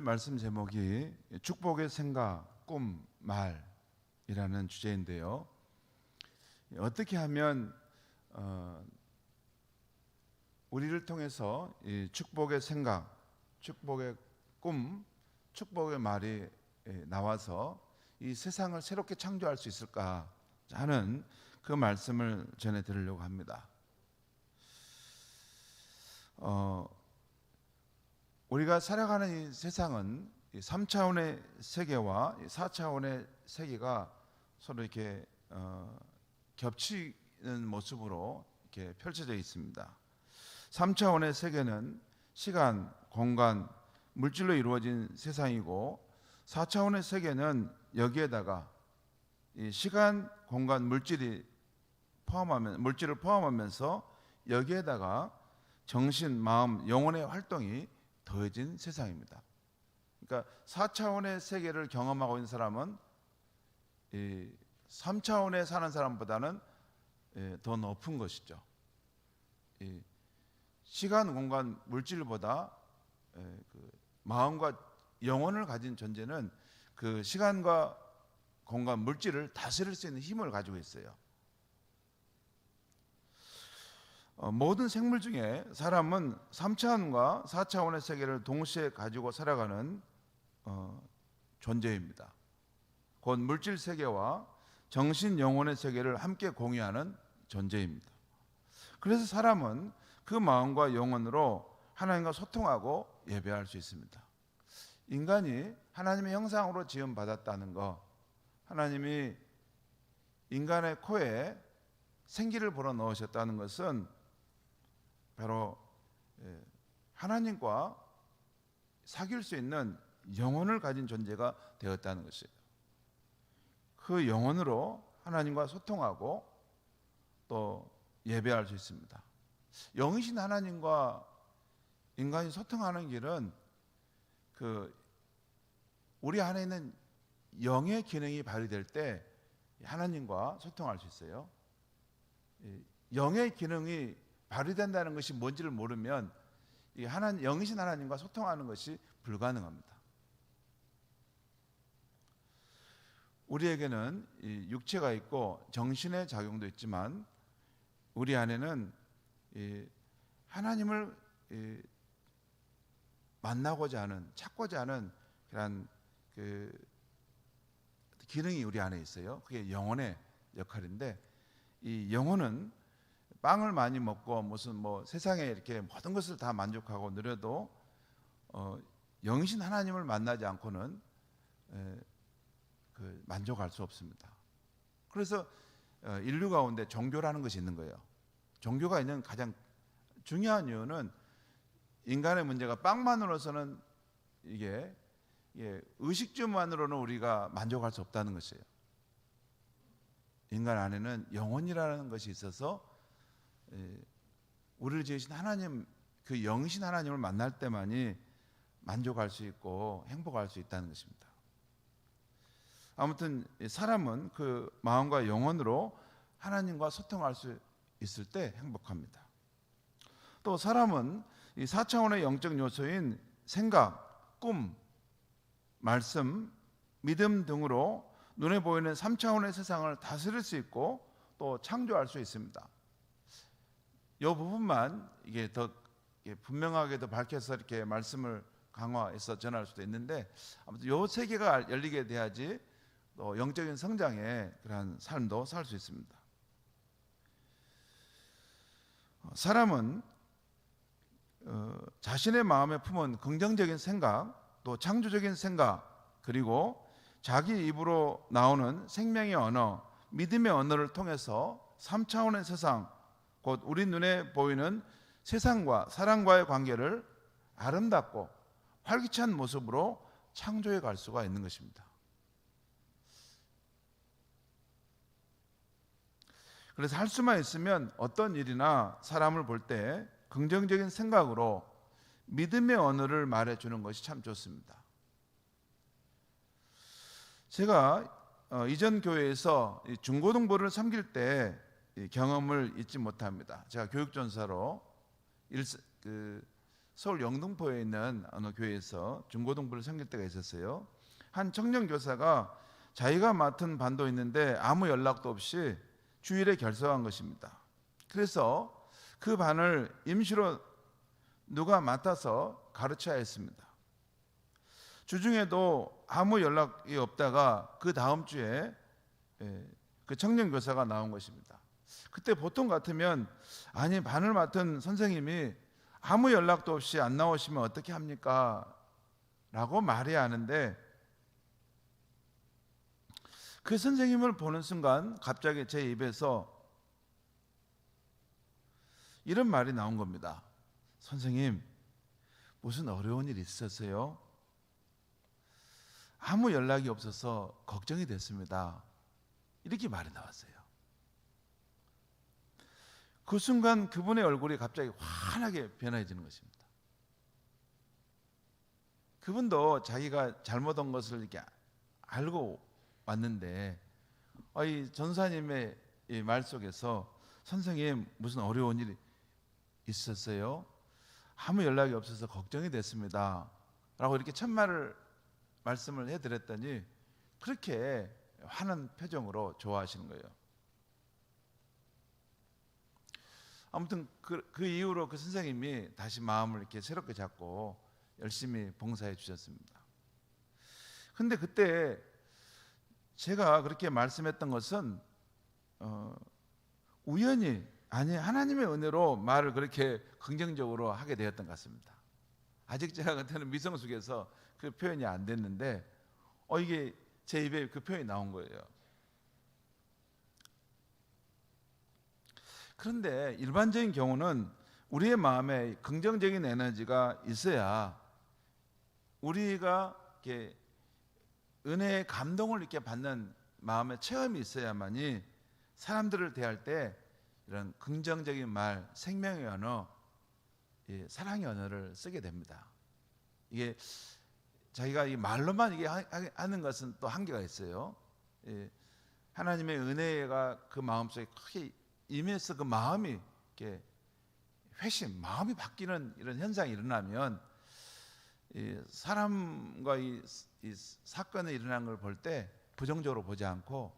말씀 제목이 축복의 생각, 꿈, 말이라는 주제인데요. 어떻게 하면 우리를 통해서 이 축복의 생각, 축복의 꿈, 축복의 말이 나와서 이 세상을 새롭게 창조할 수 있을까 하는 그 말씀을 전해 드리려고 합니다. 우리가 살아가는 이 세상은 3차원의 세계와 4차원의 세계가 서로 이렇게 겹치는 모습으로 이렇게 펼쳐져 있습니다. 3차원의 세계는 시간, 공간, 물질로 이루어진 세상이고 4차원의 세계는 여기에다가 이 시간, 공간, 물질을 포함하면서 여기에다가 정신, 마음, 영혼의 활동이 더해진 세상입니다. 그러니까 4차원의 세계를 경험하고 있는 사람은 이 3차원에 사는 사람보다는 더 높은 것이죠. 이 시간, 공간, 물질보다 그 마음과 영혼을 가진 존재는 그 시간과 공간, 물질을 다스릴 수 있는 힘을 가지고 있어요. 모든 생물 중에 사람은 3차원과 4차원의 세계를 동시에 가지고 살아가는 존재입니다. 곧 물질 세계와 정신, 영혼의 세계를 함께 공유하는 존재입니다. 그래서 사람은 그 마음과 영혼으로 하나님과 소통하고 예배할 수 있습니다. 인간이 하나님의 형상으로 지음받았다는 것, 하나님이 인간의 코에 생기를 불어넣으셨다는 것은 바로 하나님과 사귈 수 있는 영혼을 가진 존재가 되었다는 것이에요. 그 영혼으로 하나님과 소통하고 또 예배할 수 있습니다. 영이신 하나님과 인간이 소통하는 길은 우리 안에 있는 영의 기능이 발휘될 때 하나님과 소통할 수 있어요. 영의 기능이 발휘된다는 것이 뭔지를 모르면 영이신 하나님과 소통하는 것이 불가능합니다. 우리에게는 육체가 있고 정신의 작용도 있지만 우리 안에는 하나님을 만나고자 하는, 찾고자 하는 그런 기능이 우리 안에 있어요. 그게 영혼의 역할인데, 이 영혼은 빵을 많이 먹고 무슨 세상에 이렇게 모든 것을 다 만족하고 누려도 영이신 하나님을 만나지 않고는 만족할 수 없습니다. 그래서 인류 가운데 종교라는 것이 있는 거예요. 종교가 있는 가장 중요한 이유는 인간의 문제가 빵만으로서는 이게 의식주만으로는 우리가 만족할 수 없다는 것이에요. 인간 안에는 영혼이라는 것이 있어서 우리를 지으신 하나님, 그 영이신 하나님을 만날 때만이 만족할 수 있고 행복할 수 있다는 것입니다. 아무튼 사람은 그 마음과 영혼으로 하나님과 소통할 수 있을 때 행복합니다. 또 사람은 이 4차원의 영적 요소인 생각, 꿈, 말씀, 믿음 등으로 눈에 보이는 3차원의 세상을 다스릴 수 있고 또 창조할 수 있습니다. 이 부분만 이게 더 분명하게 더 밝혀서 이렇게 말씀을 강화해서 전할 수도 있는데, 아무튼 이 세계가 열리게 돼야지 또 영적인 성장의 그러한 삶도 살 수 있습니다. 사람은 자신의 마음에 품은 긍정적인 생각, 또 창조적인 생각, 그리고 자기 입으로 나오는 생명의 언어, 믿음의 언어를 통해서 3차원의 세상, 곧 우리 눈에 보이는 세상과 사람과의 관계를 아름답고 활기찬 모습으로 창조해 갈 수가 있는 것입니다. 그래서 할 수만 있으면 어떤 일이나 사람을 볼 때 긍정적인 생각으로 믿음의 언어를 말해주는 것이 참 좋습니다. 제가 이전 교회에서 중고등부를 섬길 때 경험을 잊지 못합니다. 제가 교육전사로 서울 영등포에 있는 어느 교회에서 중고등부를 섬길 때가 있었어요. 한 청년 교사가 자기가 맡은 반도 있는데 아무 연락도 없이 주일에 결석한 것입니다. 그래서 그 반을 임시로 누가 맡아서 가르쳐야 했습니다. 주중에도 아무 연락이 없다가 그 다음 주에 그 청년 교사가 나온 것입니다. 그때 보통 같으면 아니 반을 맡은 선생님이 아무 연락도 없이 안 나오시면 어떻게 합니까? 라고 말해야 하는데 그 선생님을 보는 순간 갑자기 제 입에서 이런 말이 나온 겁니다. 선생님, 무슨 어려운 일 있으셨어요? 아무 연락이 없어서 걱정이 됐습니다. 이렇게 말이 나왔어요. 그 순간 그분의 얼굴이 갑자기 환하게 변해지는 것입니다. 그분도 자기가 잘못한 것을 이렇게 알고 왔는데 이 전사님의 이 말 속에서 선생님 무슨 어려운 일이 있었어요? 아무 연락이 없어서 걱정이 됐습니다. 라고 이렇게 말씀을 해드렸더니 그렇게 환한 표정으로 좋아하시는 거예요. 아무튼 그 이후로 그 선생님이 다시 마음을 이렇게 새롭게 잡고 열심히 봉사해 주셨습니다. 근데 그때 제가 그렇게 말씀했던 것은 우연히 아니 하나님의 은혜로 말을 그렇게 긍정적으로 하게 되었던 것 같습니다. 아직 제가 그때는 미성숙해서 그 표현이 안 됐는데 이게 제 입에 그 표현이 나온 거예요. 그런데 일반적인 경우는 우리의 마음에 긍정적인 에너지가 있어야 우리가 이렇게 은혜의 감동을 이렇게 받는 마음의 체험이 있어야만이 사람들을 대할 때 이런 긍정적인 말, 생명의 언어, 사랑의 언어를 쓰게 됩니다. 이게 자기가 이 말로만 이게 하는 것은 또 한계가 있어요. 하나님의 은혜가 그 마음속에 크게 임해서 그 마음이 이렇게 마음이 바뀌는 이런 현상이 일어나면 사람과 이 사건이 일어난 걸 볼 때 부정적으로 보지 않고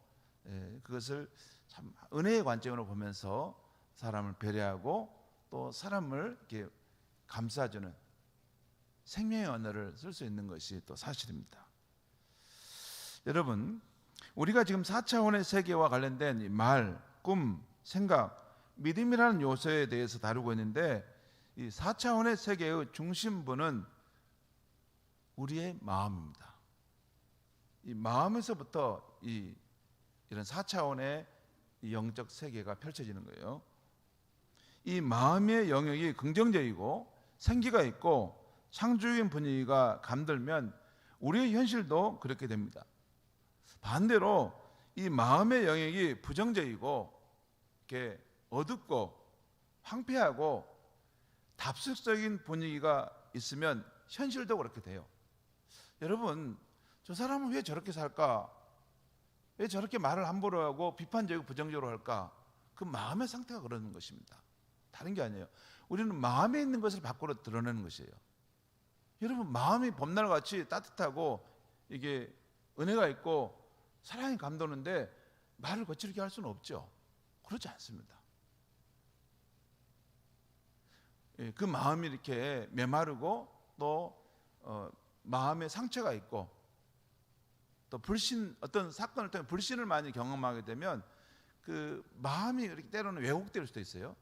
그것을 참 은혜의 관점으로 보면서 사람을 배려하고 또 사람을 이렇게 감싸주는 생명의 언어를 쓸 수 있는 것이 또 사실입니다. 여러분, 우리가 지금 4차원의 세계와 관련된 이 말, 꿈, 생각, 믿음이라는 요소에 대해서 다루고 있는데 이 4차원의 세계의 중심부는 우리의 마음입니다. 이 마음에서부터 이런 4차원의 영적 세계가 펼쳐지는 거예요. 이 마음의 영역이 긍정적이고 생기가 있고 창조적인 분위기가 감돌면 우리의 현실도 그렇게 됩니다. 반대로 이 마음의 영역이 부정적이고 이렇게 어둡고 황폐하고 답습적인 분위기가 있으면 현실도 그렇게 돼요. 여러분, 저 사람은 왜 저렇게 살까? 왜 저렇게 말을 함부로 하고 비판적이고 부정적으로 할까? 그 마음의 상태가 그러는 것입니다. 다른 게 아니에요. 우리는 마음에 있는 것을 밖으로 드러내는 것이에요. 여러분, 마음이 봄날같이 따뜻하고 이게 은혜가 있고 사랑이 감도는데 말을 거칠게 할 수는 없죠. 그렇지 않습니다. 그 마음이 이렇게 메마르고 또 마음에 상처가 있고 또 어떤 사건을 통해 불신을 많이 경험하게 되면 그 마음이 이렇게 때로는 왜곡될 수도 있어요.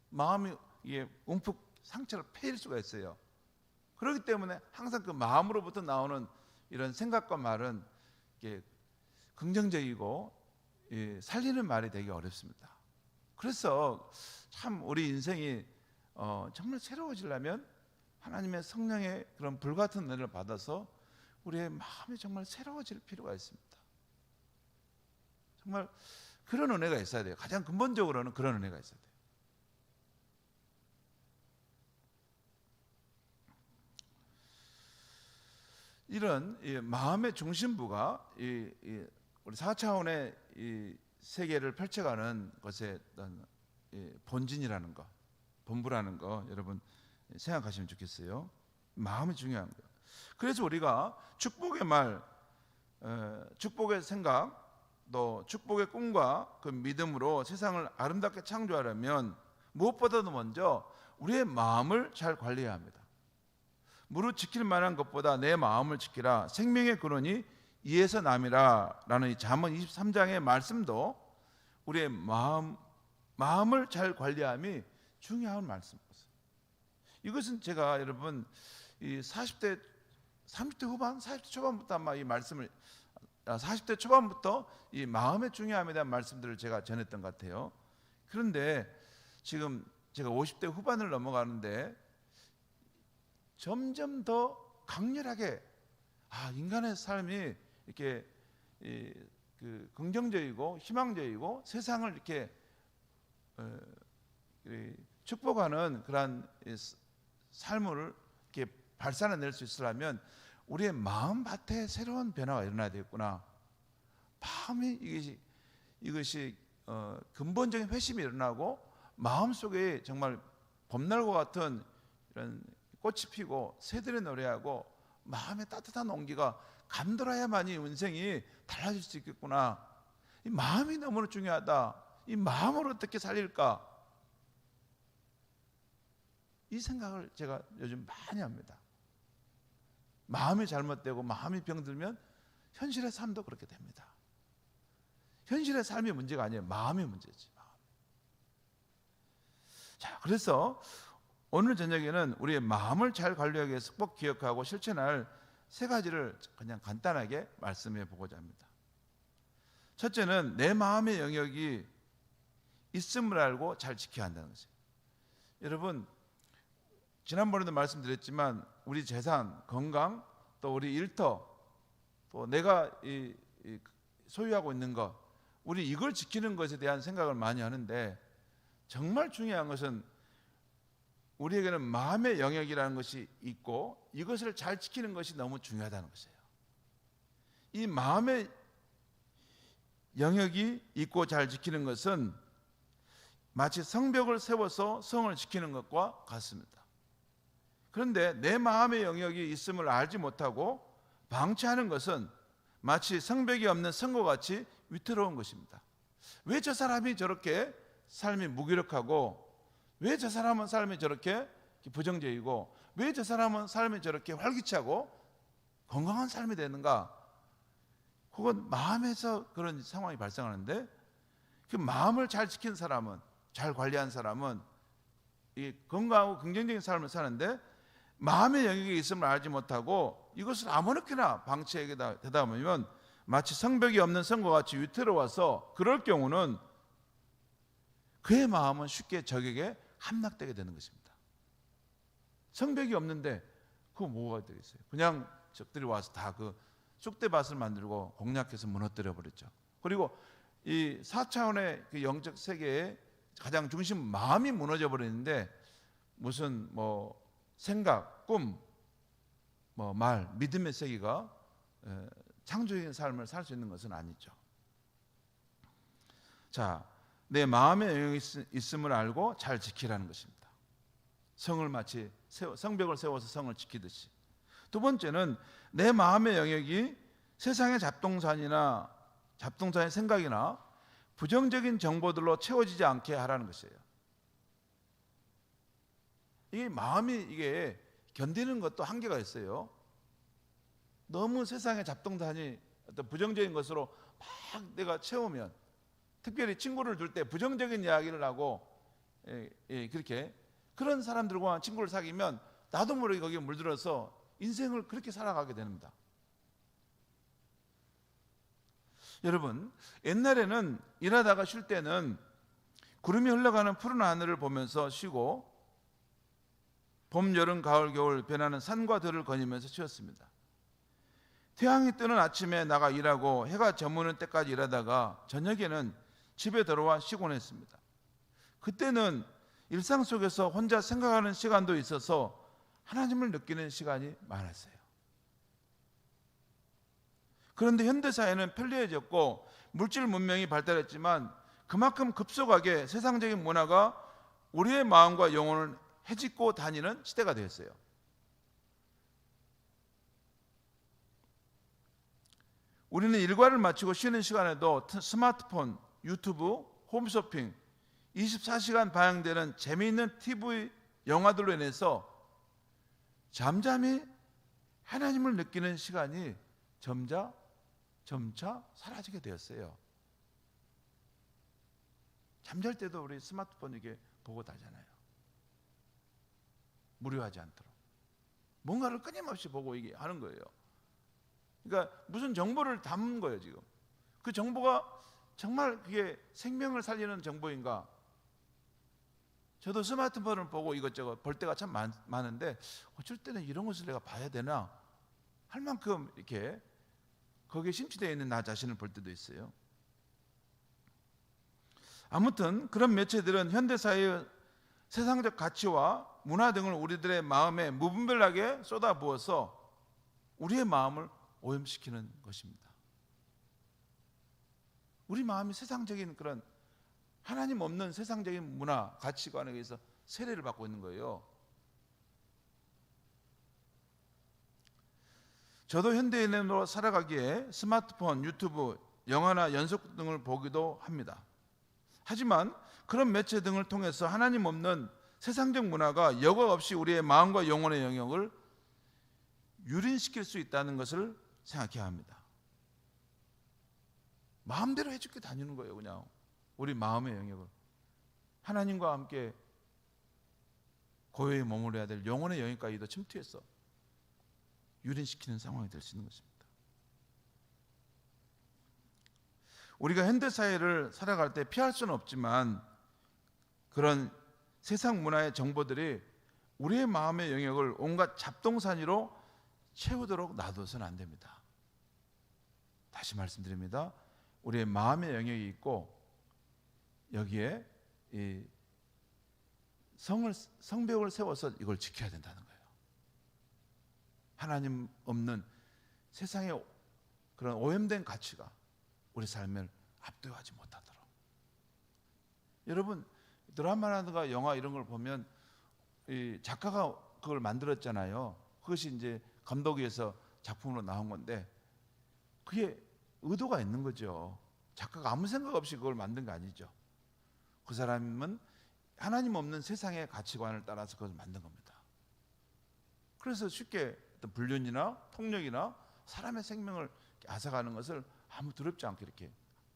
마음이 이게 움푹 상처를 패일 수가 있어요. 그렇기 때문에 항상 그 마음으로부터 나오는 이런 생각과 말은 이게 긍정적이고 살리는 말이 되기 어렵습니다. 그래서 참 우리 인생이 정말 새로워지려면 하나님의 성령의 그런 불같은 은혜를 받아서 우리의 마음이 정말 새로워질 필요가 있습니다. 정말 그런 은혜가 있어야 돼요. 가장 근본적으로는 그런 은혜가 있어야 돼요. 이런 마음의 중심부가 우리 4차원의 이 세계를 펼쳐가는 것의 어떤 본진이라는 것, 본부라는 거 여러분 생각하시면 좋겠어요. 마음이 중요한 거예요. 그래서 우리가 축복의 말, 축복의 생각, 또 축복의 꿈과 그 믿음으로 세상을 아름답게 창조하려면 무엇보다도 먼저 우리의 마음을 잘 관리해야 합니다. 무릇 지킬 만한 것보다 내 마음을 지키라. 생명의 근원이 이에서 남이라 라는 이 잠언 23장의 말씀도 우리의 마음을 잘 관리함이 중요한 말씀입니다. 이것은 제가 여러분 이 30대 후반, 40대 초반부터 아마 이 말씀을 40대 초반부터 이 마음의 중요함에 대한 말씀들을 제가 전했던 것 같아요. 그런데 지금 제가 50대 후반을 넘어가는데 점점 더 강렬하게 인간의 삶이 이렇게 긍정적이고 희망적이고 세상을 이렇게 축복하는 그러한 삶을 이렇게 발산해낼 수 있으려면 우리의 마음밭에 새로운 변화가 일어나야 되겠구나. 마음이 이것이 근본적인 회심이 일어나고 마음속에 정말 봄날과 같은 이런 꽃이 피고 새들이 노래하고 마음의 따뜻한 온기가 감돌아야만이 인생이 달라질 수 있겠구나. 이 마음이 너무나 중요하다. 이 마음을 어떻게 살릴까? 이 생각을 제가 요즘 많이 합니다. 마음이 잘못되고 마음이 병들면 현실의 삶도 그렇게 됩니다. 현실의 삶이 문제가 아니에요. 마음이 문제지. 자, 그래서 오늘 저녁에는 우리의 마음을 잘 관리하기 위해서 꼭 기억하고 실천할 세 가지를 그냥 간단하게 말씀해 보고자 합니다. 첫째는 내 마음의 영역이 있음을 알고 잘 지켜야 한다는 것이에요. 여러분, 지난번에도 말씀드렸지만 우리 재산, 건강, 또 우리 일터, 또 내가 소유하고 있는 것, 우리 이걸 지키는 것에 대한 생각을 많이 하는데 정말 중요한 것은 우리에게는 마음의 영역이라는 것이 있고 이것을 잘 지키는 것이 너무 중요하다는 것이에요. 이 마음의 영역이 있고 잘 지키는 것은 마치 성벽을 세워서 성을 지키는 것과 같습니다. 그런데 내 마음의 영역이 있음을 알지 못하고 방치하는 것은 마치 성벽이 없는 성과 같이 위태로운 것입니다. 왜 저 사람이 저렇게 삶이 무기력하고, 왜 저 사람은 삶이 저렇게 부정적이고, 왜 저 사람은 삶이 저렇게 활기차고 건강한 삶이 되는가? 그건 마음에서 그런 상황이 발생하는데, 그 마음을 잘 지킨 사람은, 잘 관리한 사람은 이 건강하고 긍정적인 삶을 사는데 마음의 영역이 있음을 알지 못하고 이것을 아무렇게나 방치하게 되다 보면 마치 성벽이 없는 성과 같이 위태로워서 그럴 경우는 그의 마음은 쉽게 적에게 함락되게 되는 것입니다. 성벽이 없는데 그거 뭐가 되겠어요? 그냥 적들이 와서 다 그 쑥대밭을 만들고 공략해서 무너뜨려 버렸죠. 그리고 이 4차원의 그 영적 세계의 가장 중심 마음이 무너져 버리는데 무슨 생각, 꿈, 말, 믿음의 세계가 창조적인 삶을 살 수 있는 것은 아니죠. 자, 내 마음의 영역이 있음을 알고 잘 지키라는 것입니다. 성을 마치 성벽을 세워서 성을 지키듯이. 두 번째는 내 마음의 영역이 세상의 잡동사니의 생각이나 부정적인 정보들로 채워지지 않게 하라는 것이에요. 이 마음이 이게 견디는 것도 한계가 있어요. 너무 세상의 잡동사니 어떤 부정적인 것으로 막 내가 채우면, 특별히 친구를 둘 때 부정적인 이야기를 하고 그렇게 그런 사람들과 친구를 사귀면 나도 모르게 거기에 물들어서 인생을 그렇게 살아가게 됩니다. 여러분, 옛날에는 일하다가 쉴 때는 구름이 흘러가는 푸른 하늘을 보면서 쉬고 봄, 여름, 가을, 겨울 변하는 산과 들을 거니면서 쉬었습니다. 태양이 뜨는 아침에 나가 일하고 해가 저무는 때까지 일하다가 저녁에는 집에 들어와 쉬곤 했습니다. 그때는 일상 속에서 혼자 생각하는 시간도 있어서 하나님을 느끼는 시간이 많았어요. 그런데 현대사회는 편리해졌고 물질 문명이 발달했지만 그만큼 급속하게 세상적인 문화가 우리의 마음과 영혼을 헤집고 다니는 시대가 되었어요. 우리는 일과를 마치고 쉬는 시간에도 스마트폰, 유튜브, 홈쇼핑, 24시간 방영되는 재미있는 TV, 영화들로 인해서 잠잠히 하나님을 느끼는 시간이 점차 사라지게 되었어요. 잠잘 때도 우리 스마트폰 이게 보고 자잖아요. 무료하지 않도록. 뭔가를 끊임없이 보고 이게 하는 거예요. 그러니까 무슨 정보를 담은 거예요, 지금. 그 정보가 정말 그게 생명을 살리는 정보인가? 저도 스마트폰을 보고 이것저것 볼 때가 참 많은데 어쩔 때는 이런 것을 내가 봐야 되나 할 만큼 이렇게 거기에 심취되어 있는 나 자신을 볼 때도 있어요. 아무튼 그런 매체들은 현대사회의 세상적 가치와 문화 등을 우리들의 마음에 무분별하게 쏟아부어서 우리의 마음을 오염시키는 것입니다. 우리 마음이 세상적인 그런 하나님 없는 세상적인 문화, 가치관에 의해서 세례를 받고 있는 거예요. 저도 현대인으로 살아가기에 스마트폰, 유튜브, 영화나 연속 등을 보기도 합니다. 하지만 그런 매체 등을 통해서 하나님 없는 세상적 문화가 여과 없이 우리의 마음과 영혼의 영역을 유린시킬 수 있다는 것을 생각해야 합니다. 마음대로 해줄게 다니는 거예요. 그냥 우리 마음의 영역을 하나님과 함께 고요히 머무러야 될 영혼의 영역까지도 침투해서 유린시키는 상황이 될 수 있는 것입니다. 우리가 현대사회를 살아갈 때 피할 수는 없지만 그런 세상 문화의 정보들이 우리의 마음의 영역을 온갖 잡동사니로 채우도록 놔둬서는 안 됩니다. 다시 말씀드립니다. 우리의 마음의 영역이 있고 여기에 이 성벽을 세워서 이걸 지켜야 된다는 거예요. 하나님 없는 세상의 그런 오염된 가치가 우리 삶을 압도하지 못하도록. 여러분 드라마라든가 영화 이런 걸 보면 이 작가가 그걸 만들었잖아요. 그것이 이제 감독에서 작품으로 나온 건데 그게 의도가 있는 거죠. 작가가 아무 생각 없이 그걸 만든 거 아니죠. 그 사람은 하나님 없는 세상의 가치관을 따라서 그걸 만든 겁니다. 그래서 쉽게 어떤 불륜이나 폭력이나 사람의 생명을 앗아가는 것을 아무 두렵지 않게 이렇게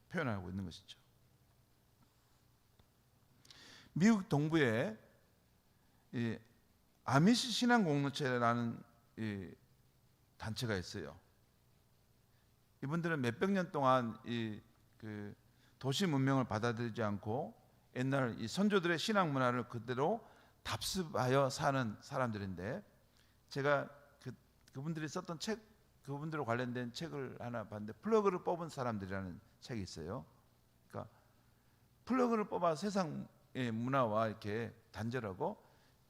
표현하고 있는 것이죠. 미국 동부에 이 아미시 신앙 공동체라는 이 단체가 있어요. 이분들은 몇백 년 동안 그 도시 문명을 받아들이지 않고 옛날 이 선조들의 신앙 문화를 그대로 답습하여 사는 사람들인데 제가 그분들이 썼던 책, 그분들과 관련된 책을 하나 봤는데 플러그를 뽑은 사람들이라는 책이 있어요. 그러니까 플러그를 뽑아 세상의 문화와 이렇게 단절하고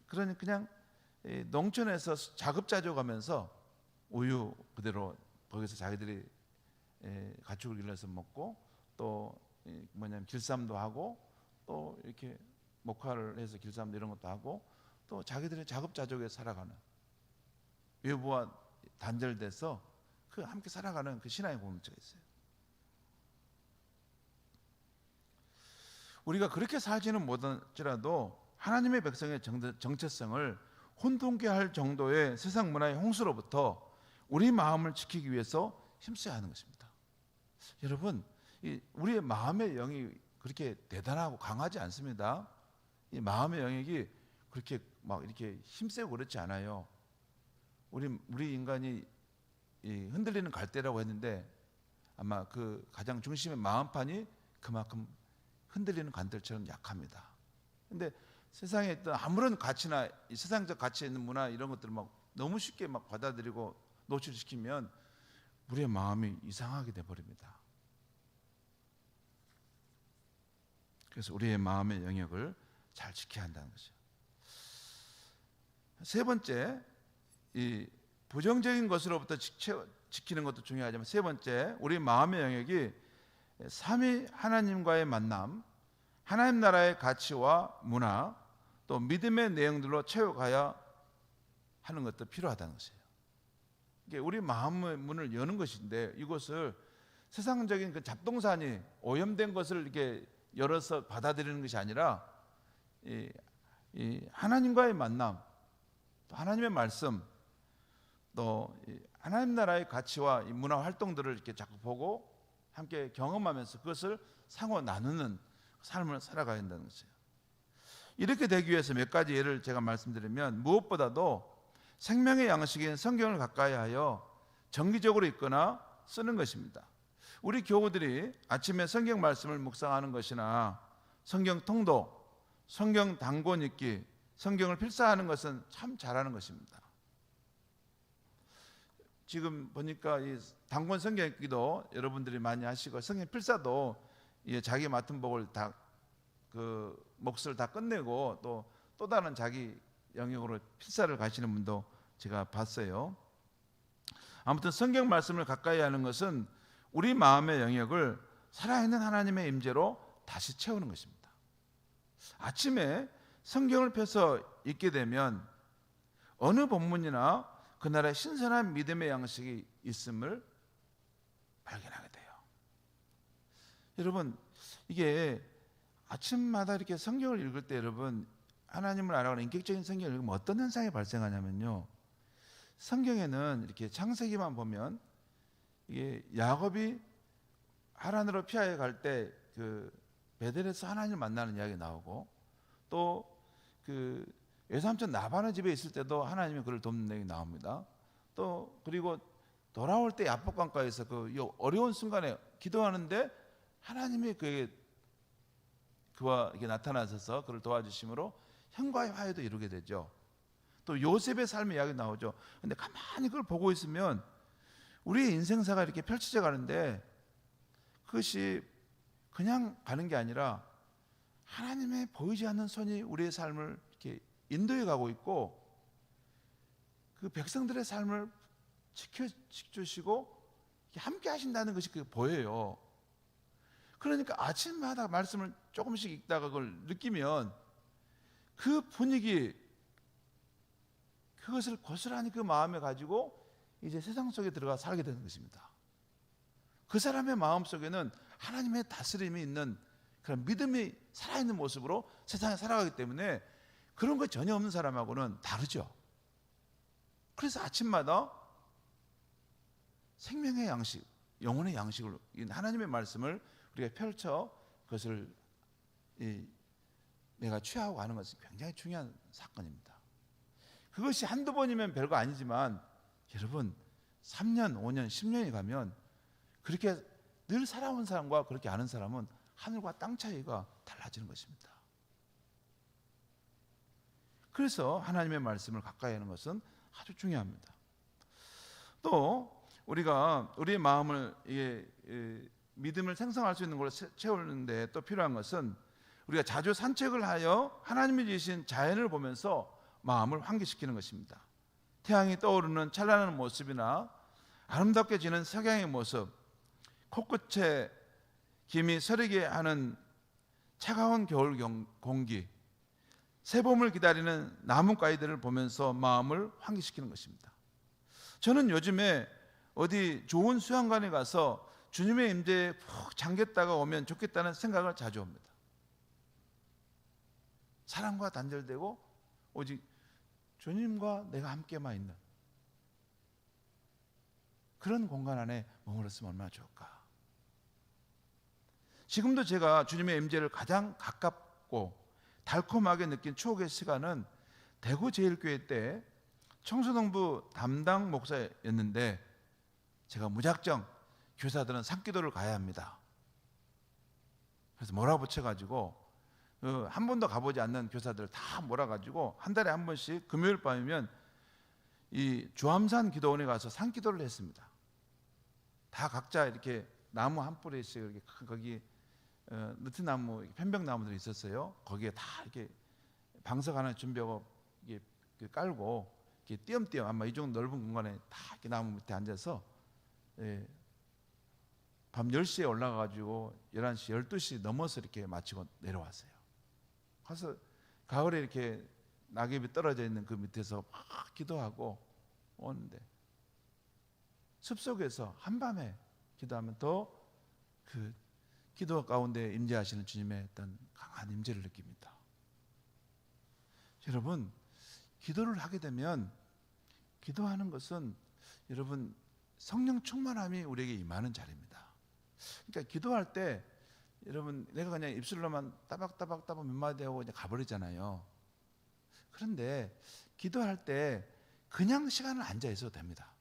그러니 그냥 농촌에서 자급자족하면서 우유 그대로 거기서 자기들이 가축을 길러서 먹고 또 뭐냐면 길쌈도 하고 또 이렇게 목화를 해서 길쌈도 이런 것도 하고 또 자기들의 자급자족에 살아가는 외부와 단절돼서 그 함께 살아가는 그 신앙의 공동체가 있어요. 우리가 그렇게 살지는 못할지라도 하나님의 백성의 정체성을 혼돈케 할 정도의 세상 문화의 홍수로부터 우리 마음을 지키기 위해서 힘써야 하는 것입니다. 여러분, 우리의 마음의 영이 그렇게 대단하고 강하지 않습니다. 이 마음의 영역이 그렇게 막 이렇게 힘세고 그렇지 않아요. 우리 인간이 흔들리는 갈대라고 했는데 아마 그 가장 중심의 마음판이 그만큼 흔들리는 간들처럼 약합니다. 근데 세상에 있던 아무런 가치나 이 세상적 가치에 있는 문화 이런 것들을 막 너무 쉽게 막 받아들이고 노출시키면 우리의 마음이 이상하게 돼 버립니다. 그래서 우리의 마음의 영역을 잘 지켜야 한다는 것이죠. 세 번째, 이 부정적인 것으로부터 지키는 것도 중요하지만 세 번째, 우리 마음의 영역이 삼위 하나님과의 만남, 하나님 나라의 가치와 문화, 또 믿음의 내용들로 채워가야 하는 것도 필요하다는 것이에요. 이게 우리 마음의 문을 여는 것인데 이것을 세상적인 그 잡동사니 오염된 것을 이렇게 열어서 받아들이는 것이 아니라 이 하나님과의 만남, 또 하나님의 말씀, 또 하나님 나라의 가치와 이 문화 활동들을 이렇게 자꾸 보고 함께 경험하면서 그것을 상호 나누는 삶을 살아가야 한다는 것이에요. 이렇게 되기 위해서 몇 가지 예를 제가 말씀드리면, 무엇보다도 생명의 양식인 성경을 가까이 하여 정기적으로 읽거나 쓰는 것입니다. 우리 교우들이 아침에 성경 말씀을 묵상하는 것이나 성경 통독, 성경 단권 읽기, 성경을 필사하는 것은 참 잘하는 것입니다. 지금 보니까 이 단권 성경 읽기도 여러분들이 많이 하시고, 성경 필사도 자기 맡은 복을 다 그 몫을 다 끝내고 또 다른 자기 영역으로 필사를 가시는 분도 제가 봤어요. 아무튼 성경 말씀을 가까이 하는 것은 우리 마음의 영역을 살아있는 하나님의 임재로 다시 채우는 것입니다. 아침에 성경을 펴서 읽게 되면 어느 본문이나 그날의 신선한 믿음의 양식이 있음을 발견하게 돼요. 여러분, 이게 아침마다 이렇게 성경을 읽을 때 여러분 하나님을 알아가는 인격적인 성경을 읽으면 어떤 현상이 발생하냐면요, 성경에는 이렇게 창세기만 보면 이게 야곱이 하란으로 피하여 갈 때 그 베델에서 하나님을 만나는 이야기 나오고, 또 그 외삼촌 나반의 집에 있을 때도 하나님이 그를 돕는 내용이 나옵니다. 또 그리고 돌아올 때 야복강가에서 그 어려운 순간에 기도하는데 하나님이 그와 이렇게 나타나셔서 그를 도와주심으로 형과의 화해도 이루게 되죠. 또 요셉의 삶의 이야기 나오죠. 근데 가만히 그걸 보고 있으면 우리의 인생사가 이렇게 펼쳐져 가는데 그것이 그냥 가는 게 아니라 하나님의 보이지 않는 손이 우리의 삶을 이렇게 인도해 가고 있고, 그 백성들의 삶을 지켜주시고 함께 하신다는 것이 보여요. 그러니까 아침마다 말씀을 조금씩 읽다가 그걸 느끼면 그 분위기, 그것을 고스란히 그 마음에 가지고 이제 세상 속에 들어가 살게 되는 것입니다. 그 사람의 마음 속에는 하나님의 다스림이 있는 그런 믿음이 살아있는 모습으로 세상에 살아가기 때문에 그런 거 전혀 없는 사람하고는 다르죠. 그래서 아침마다 생명의 양식, 영혼의 양식을, 하나님의 말씀을 우리가 펼쳐 그것을 내가 취하고 가는 것은 굉장히 중요한 사건입니다. 그것이 한두 번이면 별거 아니지만 여러분 3년, 5년, 10년이 가면 그렇게 늘 살아온 사람과 그렇게 아는 사람은 하늘과 땅 차이가 달라지는 것입니다. 그래서 하나님의 말씀을 가까이 하는 것은 아주 중요합니다. 또 우리가 우리의 마음을 믿음을 생성할 수 있는 걸 채우는데 또 필요한 것은 우리가 자주 산책을 하여 하나님이 주신 자연을 보면서 마음을 환기시키는 것입니다. 태양이 떠오르는 찬란한 모습이나 아름답게 지는 석양의 모습, 코끝에 김이 서리게 하는 차가운 겨울 공기, 새봄을 기다리는 나뭇가지들을 보면서 마음을 환기시키는 것입니다. 저는 요즘에 어디 좋은 수영관에 가서 주님의 임재에 푹 잠겼다가 오면 좋겠다는 생각을 자주 합니다. 사랑과 단절되고 오직 주님과 내가 함께만 있는 그런 공간 안에 머물렀으면 얼마나 좋을까. 지금도 제가 주님의 임재를 가장 가깝고 달콤하게 느낀 추억의 시간은 대구 제일교회 때 청소년부 담당 목사였는데, 제가 무작정 교사들은 산기도를 가야 합니다. 그래서 몰아붙여가지고 한 번도 가보지 않는 교사들 다 몰아가지고 한 달에 한 번씩 금요일 밤이면 이 주암산 기도원에 가서 산기도를 했습니다. 다 각자 이렇게 나무 한 뿌리씩 이렇게 거기 느티나무, 편백나무들이 있었어요. 거기에 다 이렇게 방석 하나 준비하고 이게 깔고 이렇게 띄엄띄엄 아마 이 정도 넓은 공간에 다 이렇게 나무 밑에 앉아서 밤 10시에 올라가가지고 11시, 12시 넘어서 이렇게 마치고 내려왔어요. 그래서 가을에 이렇게 낙엽이 떨어져 있는 그 밑에서 막 기도하고 오는데 숲속에서 한밤에 기도하면 더 그 기도 가운데 임재하시는 주님의 어떤 강한 임재를 느낍니다. 여러분, 기도를 하게 되면 기도하는 것은 여러분 성령 충만함이 우리에게 임하는 자리입니다. 그러니까 기도할 때 여러분 내가 그냥 입술로만 따박따박 몇 마디 하고 그냥 가버리잖아요. 그런데 기도할 때 그냥 시간을 앉아 있어도 됩니다.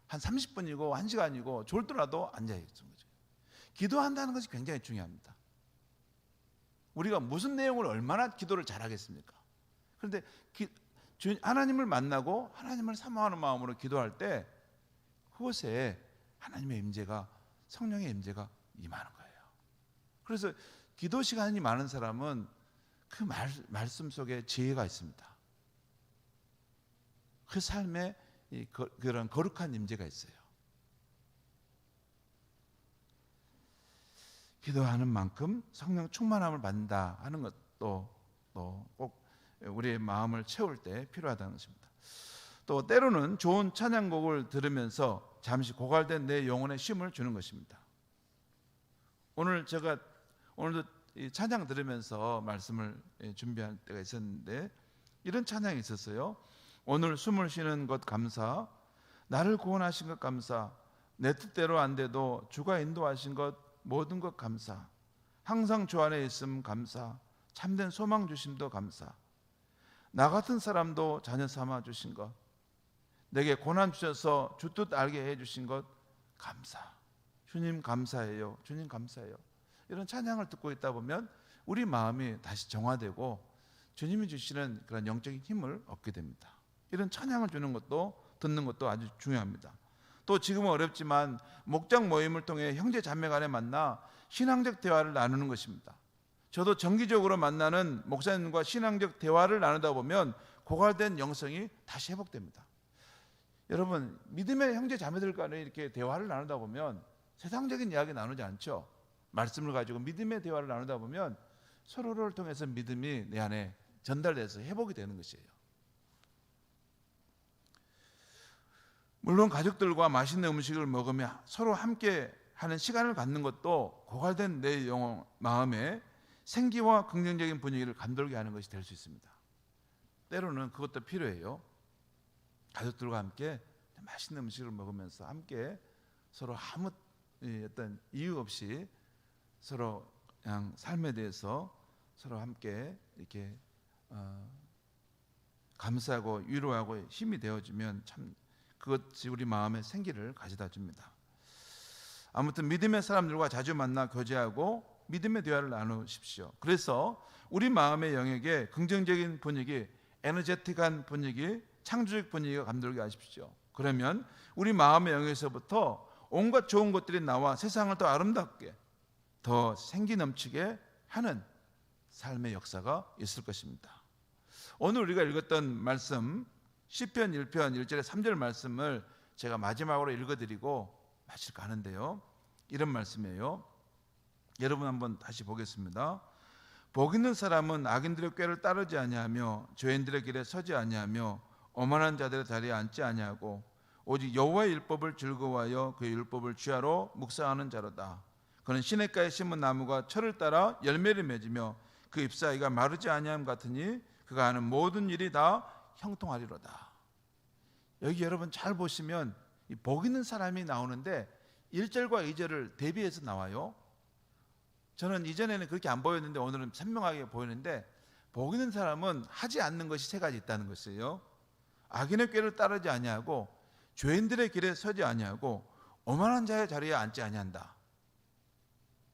한 30분이고 1시간이고 졸더라도 앉아 있는 거죠. 기도한다는 것이 굉장히 중요합니다. 우리가 무슨 내용을 얼마나 기도를 잘하겠습니까? 그런데 하나님을 만나고 하나님을 사모하는 마음으로 기도할 때 그곳에 하나님의 임재가, 성령의 임재가 임하는 거예요. 그래서 기도 시간이 많은 사람은 그 말씀 속에 지혜가 있습니다. 그 삶에 그런 거룩한 임재가 있어요. 기도하는 만큼 성령 충만함을 받는다 하는 것도 또 꼭 우리의 마음을 채울 때 필요하다는 것입니다. 또 때로는 좋은 찬양곡을 들으면서 잠시 고갈된 내 영혼에 쉼을 주는 것입니다. 오늘도 이 찬양 들으면서 말씀을 준비할 때가 있었는데 이런 찬양이 있었어요. 오늘 숨을 쉬는 것 감사, 나를 구원하신 것 감사, 내 뜻대로 안 돼도 주가 인도하신 것 모든 것 감사, 항상 주 안에 있음 감사, 참된 소망 주심도 감사, 나 같은 사람도 자녀 삼아 주신 것, 내게 고난 주셔서 주 뜻 알게 해 주신 것 감사. 주님 감사해요. 주님 감사해요. 이런 찬양을 듣고 있다 보면 우리 마음이 다시 정화되고 주님이 주시는 그런 영적인 힘을 얻게 됩니다. 이런 찬양을 주는 것도 듣는 것도 아주 중요합니다. 또 지금은 어렵지만 목장 모임을 통해 형제 자매 간에 만나 신앙적 대화를 나누는 것입니다. 저도 정기적으로 만나는 목사님과 신앙적 대화를 나누다 보면 고갈된 영성이 다시 회복됩니다. 여러분, 믿음의 형제 자매들 간에 이렇게 대화를 나누다 보면 세상적인 이야기 나누지 않죠. 말씀을 가지고 믿음의 대화를 나누다 보면 서로를 통해서 믿음이 내 안에 전달돼서 회복이 되는 것이에요. 물론 가족들과 맛있는 음식을 먹으며 서로 함께 하는 시간을 갖는 것도 고갈된 내 영혼 마음에 생기와 긍정적인 분위기를 감돌게 하는 것이 될 수 있습니다. 때로는 그것도 필요해요. 가족들과 함께 맛있는 음식을 먹으면서 함께 서로 아무 어떤 이유 없이 서로 그냥 삶에 대해서 서로 함께 이렇게 감사하고 위로하고 힘이 되어주면 참 그것이 우리 마음의 생기를 가져다 줍니다. 아무튼 믿음의 사람들과 자주 만나 교제하고 믿음의 대화를 나누십시오. 그래서 우리 마음의 영역에 긍정적인 분위기, 에너제틱한 분위기, 창조적 분위기가 감돌게 하십시오. 그러면 우리 마음의 영역에서부터 온갖 좋은 것들이 나와 세상을 더 아름답게, 더 생기 넘치게 하는 삶의 역사가 있을 것입니다. 오늘 우리가 읽었던 말씀 시편 1편 1절에 3절 말씀을 제가 마지막으로 읽어드리고 마칠까 하는데요. 이런 말씀이에요. 여러분 한번 다시 보겠습니다. 복 있는 사람은 악인들의 꾀를 따르지 아니하며 죄인들의 길에 서지 아니하며 오만한 자들의 자리에 앉지 아니하고 오직 여호와의 율법을 즐거워하여 그의 율법을 주야로 묵상하는 자로다. 그는 시냇가에 심은 나무가 철을 따라 열매를 맺으며 그 잎사귀가 마르지 아니함 같으니 그가 하는 모든 일이 다 형통하리로다. 여기 여러분 잘 보시면 이 복 있는 사람이 나오는데 1절과 2절을 대비해서 나와요. 저는 이전에는 그렇게 안 보였는데 오늘은 선명하게 보이는데 복 있는 사람은 하지 않는 것이 세 가지 있다는 것이에요. 악인의 꾀를 따르지 아니하고 죄인들의 길에 서지 아니하고 오만한 자의 자리에 앉지 아니한다.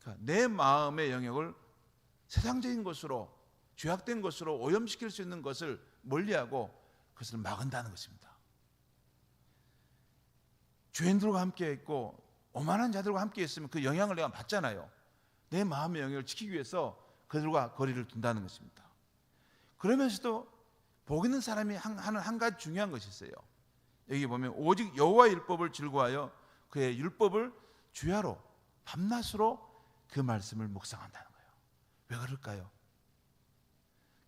그러니까 내 마음의 영역을 세상적인 것으로 죄악된 것으로 오염시킬 수 있는 것을 멀리하고 그것을 막은다는 것입니다. 죄인들과 함께 있고 오만한 자들과 함께 있으면 그 영향을 내가 받잖아요. 내 마음의 영역을 지키기 위해서 그들과 거리를 둔다는 것입니다. 그러면서도 복 있는 사람이 하는 한 가지 중요한 것이 있어요. 여기 보면 오직 여호와의 율법을 즐거워하여 그의 율법을 주야로 밤낮으로 그 말씀을 묵상한다는 거예요. 왜 그럴까요?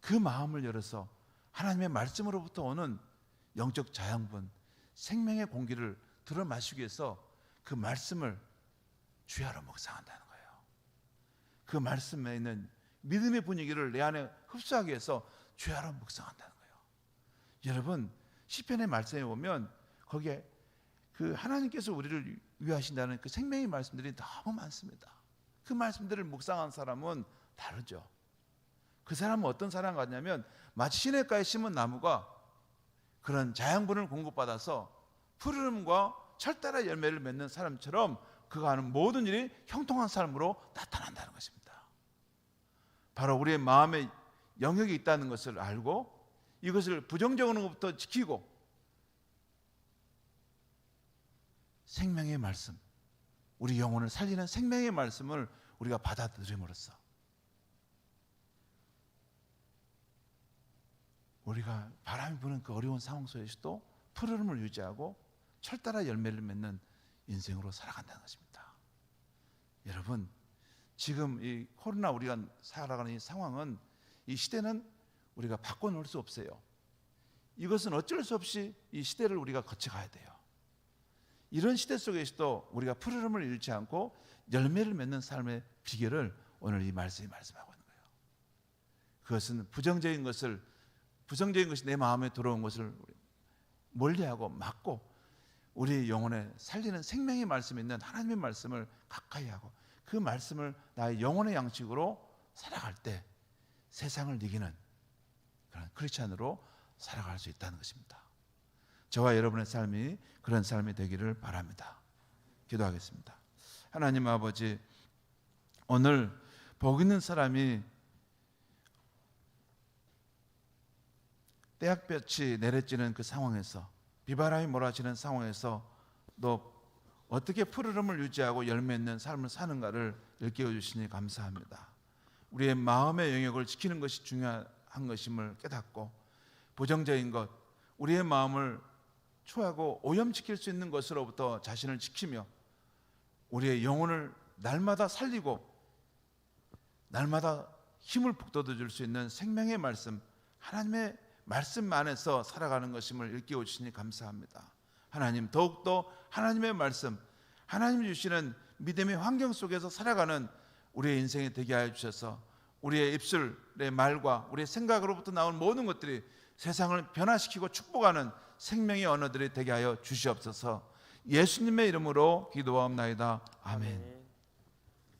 그 마음을 열어서 하나님의 말씀으로부터 오는 영적 자양분, 생명의 공기를 들어 마시기 위해서 그 말씀을 주야로 묵상한다는 거예요. 그 말씀에 있는 믿음의 분위기를 내 안에 흡수하기 위해서 주야로 묵상한다는 거예요. 여러분, 시편의 말씀에 보면 거기에 그 하나님께서 우리를 위하신다는 그 생명의 말씀들이 너무 많습니다. 그 말씀들을 묵상한 사람은 다르죠. 그 사람은 어떤 사람 같냐면 마치 시냇가에 심은 나무가 그런 자양분을 공급받아서 푸르름과 철따라 열매를 맺는 사람처럼 그가 하는 모든 일이 형통한 삶으로 나타난다는 것입니다. 바로 우리의 마음에 영역이 있다는 것을 알고 이것을 부정적인 것부터 지키고 생명의 말씀, 우리 영혼을 살리는 생명의 말씀을 우리가 받아들임으로써 우리가 바람이 부는 그 어려운 상황 속에서도 푸르름을 유지하고 철따라 열매를 맺는 인생으로 살아간다는 것입니다. 여러분, 지금 이 코로나 우리가 살아가는 이 상황은, 이 시대는 우리가 바꿔놓을 수 없어요. 이것은 어쩔 수 없이 이 시대를 우리가 거쳐가야 돼요. 이런 시대 속에서도 우리가 푸르름을 잃지 않고 열매를 맺는 삶의 비결을 오늘 이 말씀이 말씀하고 있는 거예요. 그것은 부정적인 것이 내 마음에 들어온 것을 멀리하고 막고 우리 영혼에 살리는 생명의 말씀이 있는 하나님의 말씀을 가까이 하고 그 말씀을 나의 영혼의 양식으로 살아갈 때 세상을 이기는 그런 크리스찬으로 살아갈 수 있다는 것입니다. 저와 여러분의 삶이 그런 삶이 되기를 바랍니다. 기도하겠습니다. 하나님 아버지, 오늘 복 있는 사람이 떼약볕이 내려지는 그 상황에서, 비바람이 몰아치는 상황에서 너 어떻게 푸르름을 유지하고 열매 있는 삶을 사는가를 일깨워 주시니 감사합니다. 우리의 마음의 영역을 지키는 것이 중요한 것임을 깨닫고 부정적인 것, 우리의 마음을 초하고 오염시킬 수 있는 것으로부터 자신을 지키며 우리의 영혼을 날마다 살리고 날마다 힘을 북돋워 줄 수 있는 생명의 말씀, 하나님의 말씀 안에서 살아가는 것임을 일깨워 주시니 감사합니다. 하나님, 더욱더 하나님의 말씀, 하나님이 주시는 믿음의 환경 속에서 살아가는 우리의 인생이 되게 하여 주셔서 우리의 입술의 말과 우리의 생각으로부터 나온 모든 것들이 세상을 변화시키고 축복하는 생명의 언어들이 되게 하여 주시옵소서. 예수님의 이름으로 기도하옵나이다. 아멘.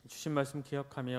주신 말씀 기억하며